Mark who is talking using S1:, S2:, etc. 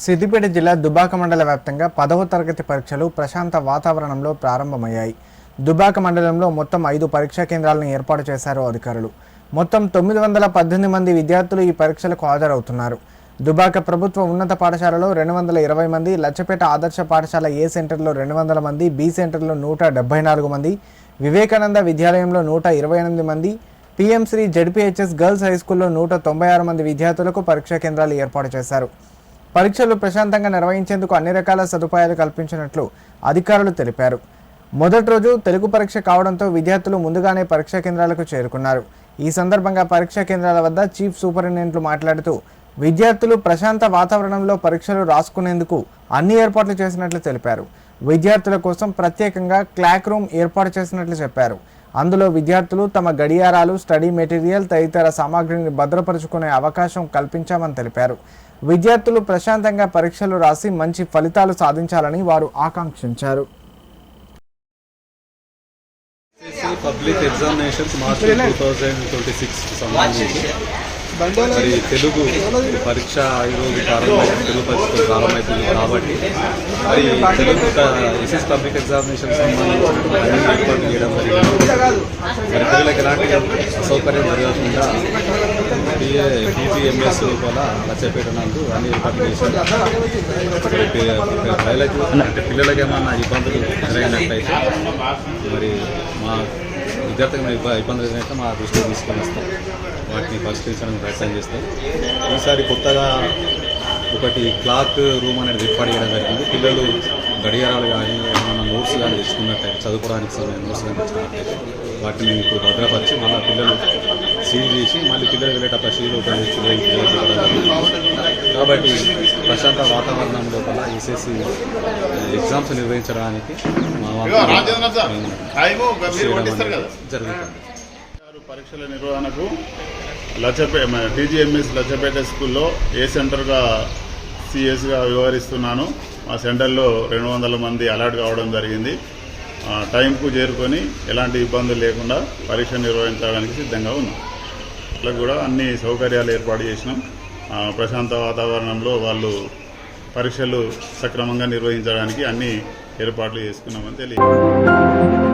S1: సిద్దిపేట జిల్లా దుబ్బాక మండల వ్యాప్తంగా 10వ తరగతి పరీక్షలు ప్రశాంత వాతావరణంలో ప్రారంభమయ్యాయి. దుబ్బాక మండలంలో మొత్తం 5 పరీక్షా కేంద్రాలను ఏర్పాటు చేశారు అధికారులు. మొత్తం 918 మంది విద్యార్థులు ఈ పరీక్షలకు హాజరవుతున్నారు. దుబ్బాక ప్రభుత్వ ఉన్నత పాఠశాలలో 220 మంది, లచ్చపేట ఆదర్శ పాఠశాల ఏ సెంటర్లో 200 మంది, బి సెంటర్లో 174 మంది, వివేకానంద విద్యాలయంలో 128 మంది, పిఎంశ్రీ జెడ్పీహెచ్ఎస్ గర్ల్స్ హైస్కూల్లో 196 మంది విద్యార్థులకు పరీక్షా కేంద్రాలు ఏర్పాటు చేశారు. పరీక్షలు ప్రశాంతంగా నిర్వహించేందుకు అన్ని రకాల సదుపాయాలు కల్పించినట్లు అధికారులు తెలిపారు. మొదటి రోజు తెలుగు పరీక్ష కావడంతో విద్యార్థులు ముందుగానే పరీక్షా కేంద్రాలకు చేరుకున్నారు. ఈ సందర్భంగా పరీక్షా కేంద్రాల వద్ద చీఫ్ సూపరింటెండెంట్లు మాట్లాడుతూ విద్యార్థులు ప్రశాంత వాతావరణంలో పరీక్షలు రాసుకునేందుకు అన్ని ఏర్పాట్లు చేసినట్లు తెలిపారు. విద్యార్థుల కోసం ప్రత్యేకంగా క్లాక్ రూమ్ ఏర్పాటు చేసినట్లు చెప్పారు. అందులో విద్యార్థులు తమ గడియారాలు, స్టడీ మెటీరియల్ తదితర సామాగ్రిని భద్రపరుచుకునే అవకాశం కల్పించామని తెలిపారు. విద్యార్థులు ప్రశాంతంగా పరీక్షలు రాసి మంచి ఫలితాలు సాధించాలని వారు ఆకాంక్షించారు.
S2: పబ్లిక్ ఎగ్జామినేషన్స్ మార్చి 2026 సంబంధించి మరి తెలుగు పరీక్ష ఈరోజు తెలుగు పరీక్ష ప్రారంభమవుతుంది కాబట్టి మరి తెలుగు ఎస్ఎస్ పబ్లిక్ ఎగ్జామినేషన్ సంబంధించిన ఏర్పాటు చేయడం జరిగింది. మరి పిల్లలకు ఎలాంటి అసౌకర్యం జరగకుండా టీజీఎంఎస్ లోపల లచ్చపేట నందు అన్ని ఏర్పాట్లు చేశారు. పిల్లలకి ఏమన్నా ఇబ్బందులు జరిగినట్లయితే మరి మా విద్యార్థులకు ఇబ్బందులు జరిగినట్టు మా దృష్టికి తీసుకొని వస్తాం, వాటిని పరిష్కరించడానికి ప్రయత్నం చేస్తాం. ఈసారి కొత్తగా ఒకటి క్లాక్ రూమ్ అనేది ఏర్పాటు చేయడం జరిగింది. పిల్లలు గడియారాలు కానీ ఏమైనా నోట్స్ కానీ తెచ్చుకున్నట్టయితే చదువుకోవడానికి సమయం నోట్స్ కానీ తెచ్చుకున్నట్టయితే వాటిని ఇప్పుడు భద్రపరిచి మళ్ళీ పిల్లలు సీల్ చేసి మళ్ళీ పిల్లలు వెళ్ళేటప్పుడు సీల్ ఉపయోగించి కాబట్టి ప్రశాంత వాతావరణం లోపల ఎస్ఎస్సి ఎగ్జామ్స్ నిర్వహించడానికి జరుగుతుంది.
S3: పరీక్షల నిర్వహణకు టీజీఎంఎస్ లచ్చపేట స్కూల్లో ఏ సెంటర్గా సిఎస్గా వ్యవహరిస్తున్నాను. మా సెంటర్లో 200 మంది అలాట్ కావడం జరిగింది. టైంకు చేరుకొని ఎలాంటి ఇబ్బందులు లేకుండా పరీక్ష నిర్వహించడానికి సిద్ధంగా ఉన్నాం. ఇట్లా కూడా అన్ని సౌకర్యాలు ఏర్పాటు చేసినాం. ప్రశాంత వాతావరణంలో వాళ్ళు పరీక్షలు సక్రమంగా నిర్వహించడానికి అన్ని ఏర్పాట్లు చేసుకున్నామని తెలియదు.